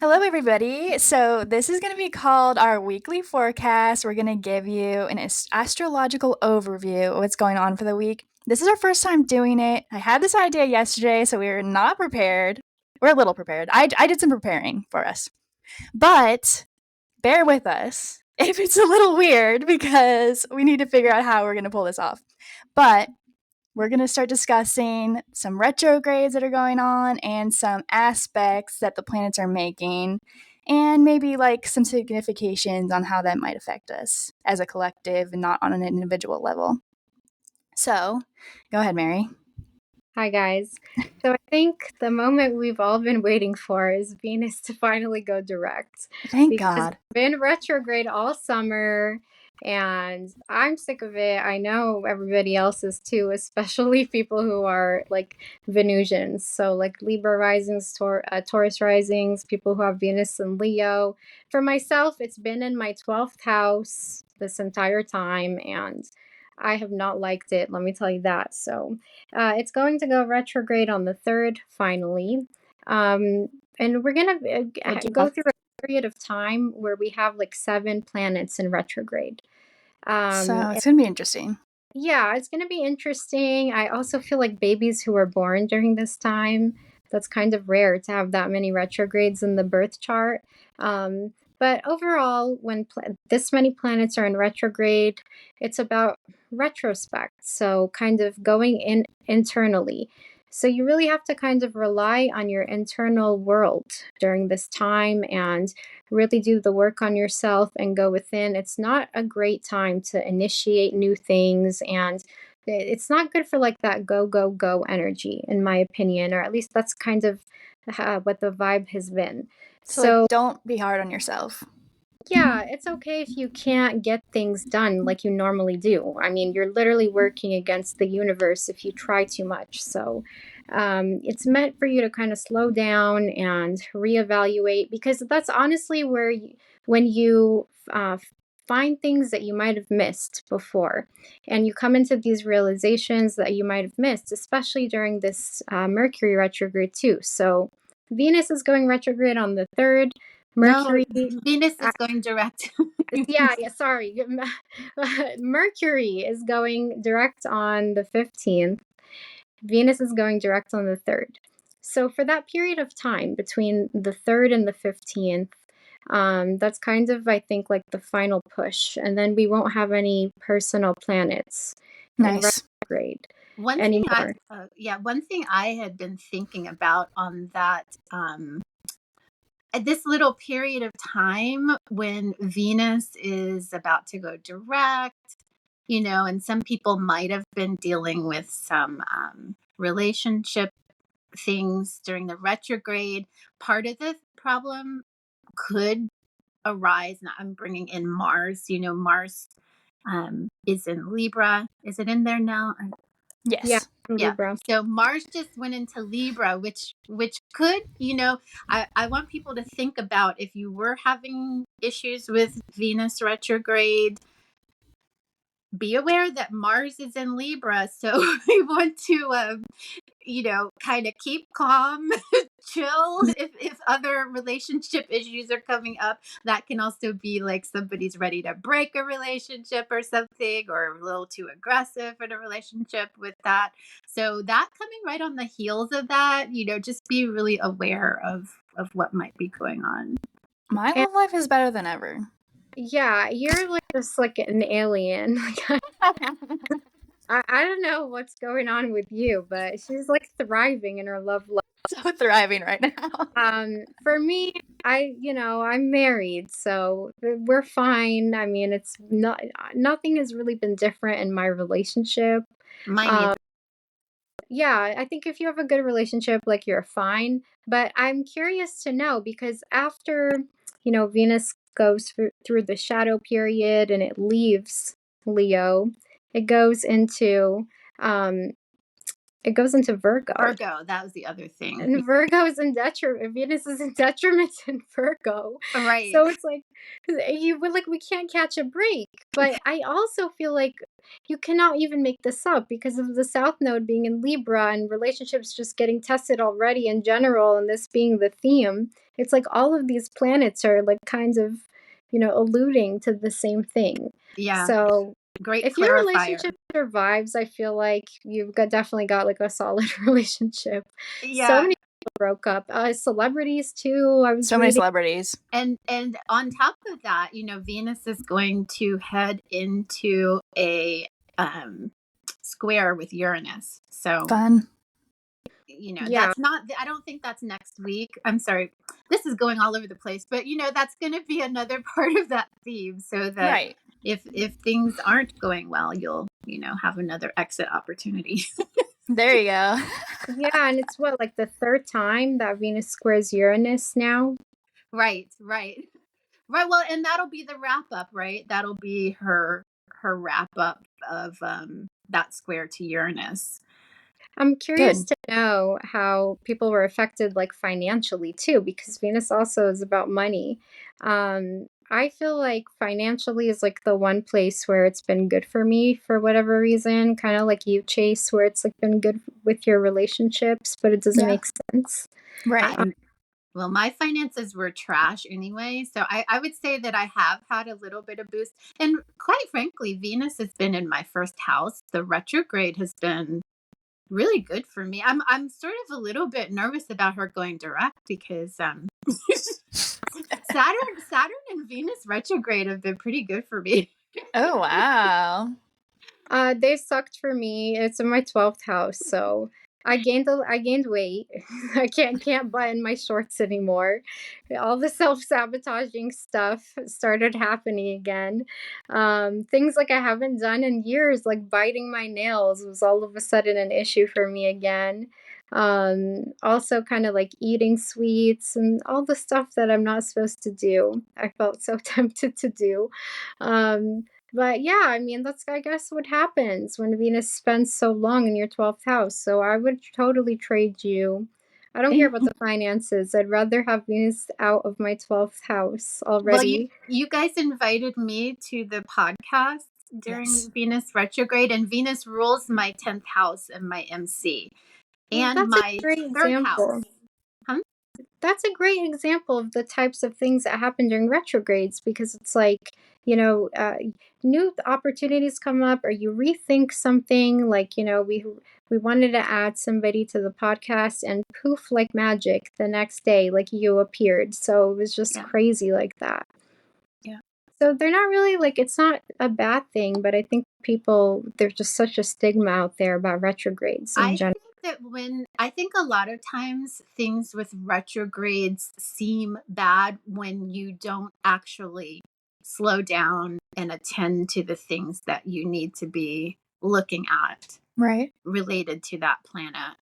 Hello, everybody. So, this is going to be called our weekly forecast. We're going to give you an astrological overview of what's going on for the week. This is our first time doing it. I had this idea yesterday, so we were not prepared. We're a little prepared. I did some preparing for us. But bear with us if it's a little weird because we need to figure out how we're going to pull this off. But we're going to start discussing some retrogrades that are going on and some aspects that the planets are making, and maybe like some significations on how that might affect us as a collective and not on an individual level. So, go ahead, Mary. Hi, guys. So I think the moment we've all been waiting for is Venus to finally go direct. Thank Because God. it's been retrograde all summer and I'm sick of it. I know everybody else is too, especially people who are like Venusians. So like Libra risings, Taurus risings, people who have Venus and Leo. For myself, it's been in my 12th house this entire time and I have not liked it. Let me tell you that. So it's going to go retrograde on the 3rd, finally. Um, and we're going to go through a period of time where we have like 7 planets in retrograde. So, it's going to be interesting. Yeah, it's going to be interesting. I also feel like babies who are born during this time, that's kind of rare to have that many retrogrades in the birth chart. But overall, when this many planets are in retrograde, it's about retrospect. So, kind of going in internally. So, you really have to kind of rely on your internal world during this time and really do the work on yourself and go within. It's not a great time to initiate new things, and it's not good for like that go, go, go energy, in my opinion, or at least that's kind of what the vibe has been. So, like, So, don't be hard on yourself. yeah, it's okay if you can't get things done like you normally do. I mean, you're literally working against the universe if you try too much. So, it's meant for you to kind of slow down and reevaluate because that's honestly where when you find things that you might have missed before and you come into these realizations that you might have missed, especially during this Mercury retrograde, too. So, Venus is going retrograde on the 3rd. Mercury. No, Venus is going direct. Yeah, sorry. Mercury is going direct on the 15th. Venus is going direct on the 3rd. So for that period of time between the 3rd and the 15th, that's kind of, I think, like the final push. And then we won't have any personal planets in Nice. retrograde One thing anymore. one thing I had been thinking about on that, at this little period of time when Venus is about to go direct, and some people might have been dealing with some relationship things during the retrograde. Part of the problem could arise. Now I'm bringing in Mars. Mars is in Libra. Is it in there now? Yeah, Yes. Yeah. Libra. So Mars just went into Libra, which could, I want people to think about if you were having issues with Venus retrograde, be aware that Mars is in Libra. So we want to kind of keep calm, chill. If other relationship issues are coming up, that can also be like somebody's ready to break a relationship or something, or a little too aggressive in a relationship with that. So that coming right on the heels of that, just be really aware of what might be going on. My And love life is better than ever. yeah, you're like just like an alien. I don't know what's going on with you, but she's like thriving in her love life. So thriving right now. For me, I'm married, so we're fine. I mean, it's not nothing has really been different in my relationship. Mine Um, either. yeah, I think if you have a good relationship, like you're fine. But I'm curious to know because after, Venus goes through the shadow period and it leaves Leo, it goes into um It goes into Virgo. Virgo, that was the other thing. And Virgo is in detriment. Venus is in detriment in Virgo. Right. So it's like you were like we can't catch a break. But I also feel like you cannot even make this up because of the South Node being in Libra and relationships just getting tested already in general, and this being the theme. It's like all of these planets are like kinds of, alluding to the same thing. Yeah. So Great if your clarifier. relationship survives, I feel like definitely got like a solid relationship. So Yeah. many people broke up. Celebrities too. I was So many reading. celebrities. And on top of that, Venus is going to head into a square with Uranus. So, Fun. Yeah, that's not, I don't think that's next week. I'm sorry. This is going all over the place, but that's going to be another part of that theme so that Right. if things aren't going well, you'll, have another exit opportunity. There you go. yeah, and it's what like the third time that Venus squares Uranus now. Right, right. Right. Well, and that'll be the wrap up, right? That'll be her wrap up of that square to Uranus. I'm curious Good. to know how people were affected, like financially too, because Venus also is about money. I feel like financially is like the one place where it's been good for me for whatever reason, kind of like you, Chase, where it's like been good with your relationships, but it doesn't Yeah. make sense. Right. Well, my finances were trash anyway. So I would say that I have had a little bit of boost. And quite frankly, Venus has been in my first house. The retrograde has been really good for me. I'm sort of a little bit nervous about her going direct because Saturn and Venus retrograde have been pretty good for me. Oh, wow. They sucked for me. It's in my 12th house, so I gained weight. I can't button my shorts anymore. All the self-sabotaging stuff started happening again. Things like I haven't done in years, like biting my nails, was all of a sudden an issue for me again. Also kind of like eating sweets and all the stuff that I'm not supposed to do. I felt so tempted to do. Um, but yeah, I mean, that's, I guess, what happens when Venus spends so long in your 12th house. So I would totally trade you. I don't care Thank about the finances. I'd rather have Venus out of my 12th house Well, already. you guys invited me to the podcast during Yes. Venus retrograde, and Venus rules my 10th house and my MC and That's a my great third house. example. Huh? That's a great example of the types of things that happen during retrogrades because it's like, you know, uh, new opportunities come up or you rethink something. Like, we wanted to add somebody to the podcast and poof, like magic, the next day, like you appeared. So it was just Yeah. crazy like that. Yeah. So they're not really like, it's not a bad thing, but I think there's just such a stigma out there about retrogrades in I general. think I think a lot of times things with retrogrades seem bad when you don't actually slow down and attend to the things that you need to be looking at Right. related to that planet.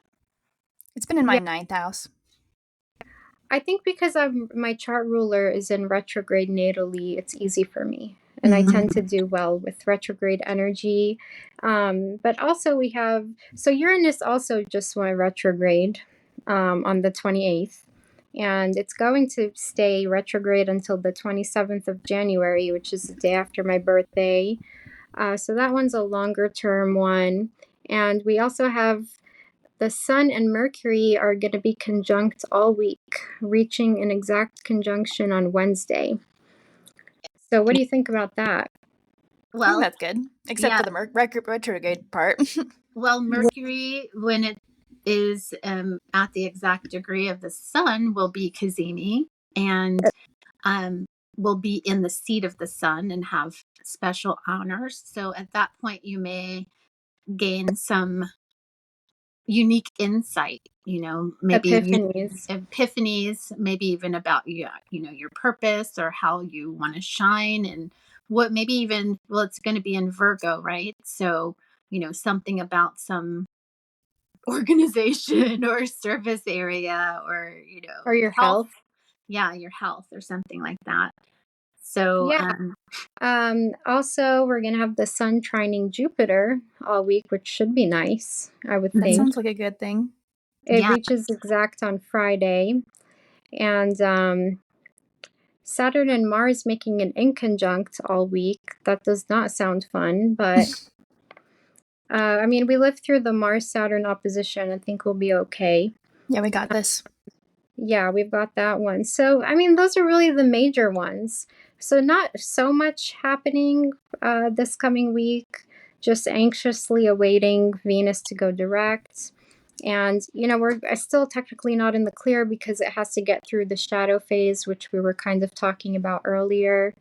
It's been in my Yeah. 9th house. I think because my chart ruler is in retrograde natally, it's easy for me. And I tend to do well with retrograde energy. But also so Uranus also just went retrograde on the 28th. And it's going to stay retrograde until the 27th of January, which is the day after my birthday. So that one's a longer term one. And we also have the Sun and Mercury are going to be conjunct all week, reaching an exact conjunction on Wednesday. So, what do you think about that? I think Well, that's good, except yeah. for the retrograde part. Well, Mercury, when it is at the exact degree of the sun, will be Cazimi and um, will be in the seat of the sun and have special honors. So at that point, you may gain some unique insight, maybe Epiphanies. epiphanies, maybe even about your purpose or how you want to shine and what maybe even, well, it's going to be in Virgo, right? So, something about some organization or service area or Or your health. health. Yeah, your health or something like that. So, Yeah. Also, we're gonna have the sun trining Jupiter all week, which should be nice, I would That think. sounds like a good thing. It yeah. reaches exact on Friday, and Saturn and Mars making an inconjunct all week. That does not sound fun, but I mean, we lived through the Mars Saturn opposition. I think we'll be okay. Yeah, we got this. Yeah, we've got that one. So, I mean, those are really the major ones. So, not so much happening this coming week, just anxiously awaiting Venus to go direct. And, you know, we're still technically not in the clear because it has to get through the shadow phase, which we were kind of talking about earlier.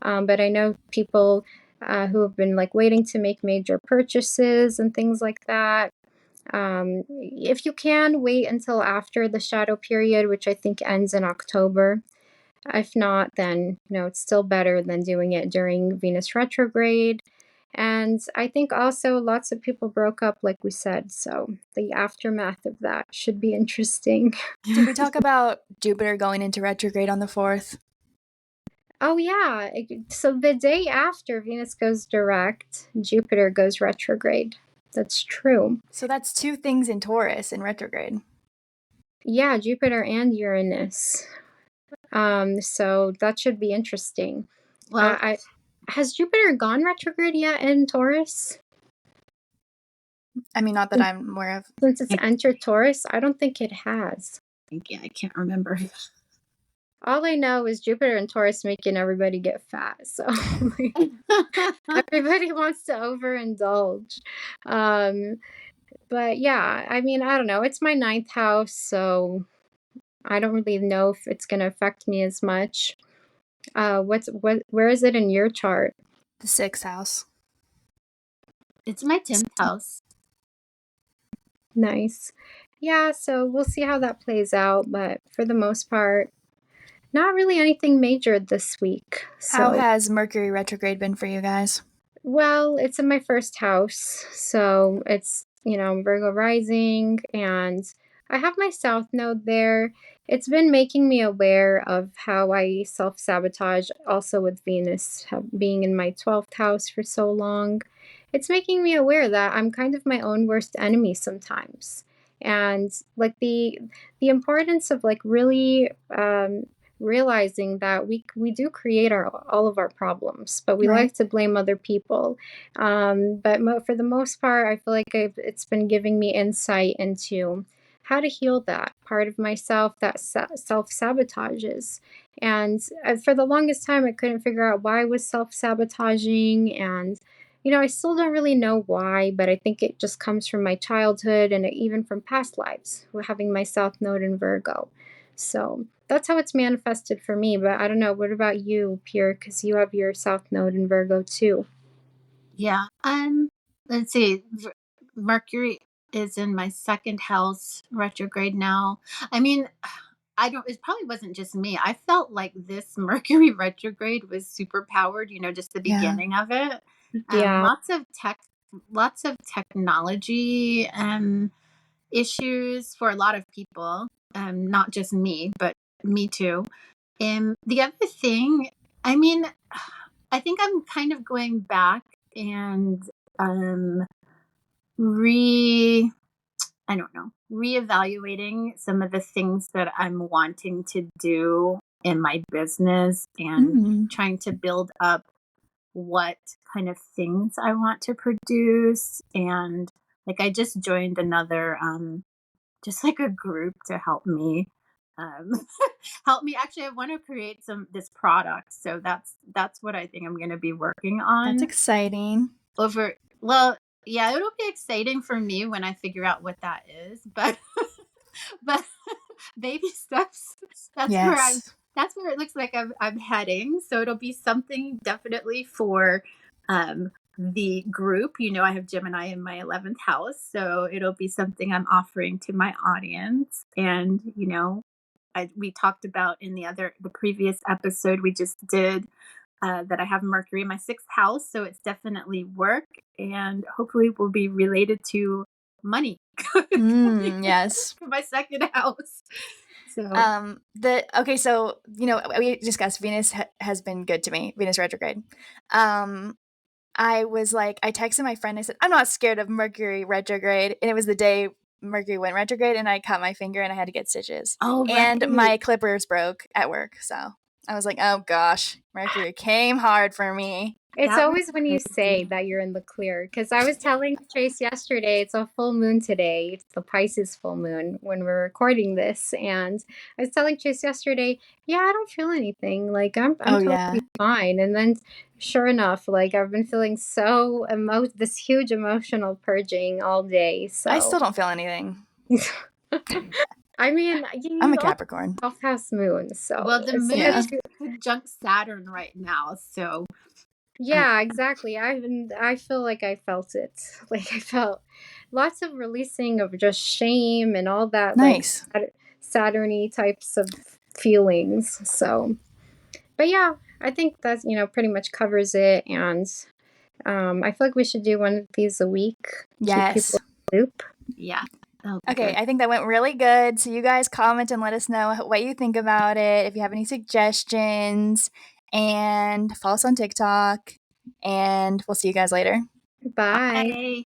But I know people who have been like waiting to make major purchases and things like that. If you can, wait until after the shadow period, which I think ends in October. If not, then it's still better than doing it during Venus retrograde. And I think also lots of people broke up, like we said, so the aftermath of that should be interesting. Did we talk about Jupiter going into retrograde on the 4th? Oh, yeah. So the day after Venus goes direct, Jupiter goes retrograde. That's true. So that's 2 things in Taurus in retrograde. Yeah, Jupiter and Uranus. So that should be interesting. Well, Has Jupiter gone retrograde yet in Taurus? I mean, not that I'm aware of. Since it's entered Taurus, I don't think it has. yeah, I can't remember. All I know is Jupiter and Taurus making everybody get fat. So everybody wants to overindulge. But yeah, I mean, I don't know. It's my 9th house, so I don't really know if it's going to affect me as much. Where is it in your chart? The 6th house. It's my 10th house. Nice. Yeah, so we'll see how that plays out, but for the most part, not really anything major this week. How So, has Mercury retrograde been for you guys? well, it's in my first house, so it's, Virgo rising, and I have my South Node there. It's been making me aware of how I self-sabotage, also with Venus being in my 12th house for so long. It's making me aware that I'm kind of my own worst enemy sometimes. And like the importance of like really realizing that we do create all of our problems, but we Right. like to blame other people. But for the most part, I feel like it's been giving me insight into how to heal that part of myself that self sabotages. And for the longest time, I couldn't figure out why I was self sabotaging. And, I still don't really know why, but I think it just comes from my childhood and even from past lives, having my South Node in Virgo. So that's how it's manifested for me. But I don't know. What about you, Pierre? Because you have your South Node in Virgo too. Yeah. Let's see. Mercury is in my 2nd house retrograde now. I mean, it probably wasn't just me. I felt like this Mercury retrograde was super powered, just the Yeah. beginning of it. Yeah. Lots of technology issues for a lot of people. Not just me, but me too. The other thing, I mean, I think I'm kind of going back and um, re I don't know, reevaluating some of the things that I'm wanting to do in my business and trying to build up what kind of things I want to produce. And like I just joined another just like a group to help me um help me. Actually, I want to create this product. So that's what I think I'm going to be working That's on exciting. over well, yeah, it'll be exciting for me when I figure out what that is, but but baby steps. Yes. That's where it looks like I'm heading. So it'll be something definitely for the group. I have Gemini in my 11th house, so it'll be something I'm offering to my audience. And we talked about in the previous episode we just did that I have Mercury in my 6th house, so it's definitely work, and hopefully will be related to money. Yes. For my 2nd house. So, So we discussed Venus has been good to me, Venus retrograde. I was like, I texted my friend. I said, I'm not scared of Mercury retrograde, and it was the day Mercury went retrograde, and I cut my finger and I had to get stitches, Oh, and right. my clippers broke at work. So I was like, oh gosh, Mercury came hard for me. it's That was always when you say crazy. that you're in the clear. Because I was telling Chase yesterday, it's a full moon today. It's the Pisces full moon when we're recording this. And I was telling Chase yesterday, yeah, I don't feel anything. Like I'm Oh yeah, totally fine. And then sure enough, like I've been feeling this huge emotional purging all day. I So still don't feel anything. I mean, I'm you a also Capricorn. have half moon, so Well, the moon Yeah. is conjunct Saturn right now, so yeah, exactly. I feel like I felt it. Like I felt lots of releasing of just shame and all that like Nice. Saturny types of feelings. So, but yeah, I think that's, pretty much covers it. And I feel like we should do one of these a week. Keep people Yes. in the loop. yeah, that'll be Okay, good. I think that went really good. So you guys comment and let us know what you think about it. If you have any suggestions, and follow us on TikTok. And we'll see you guys later. Bye. Bye.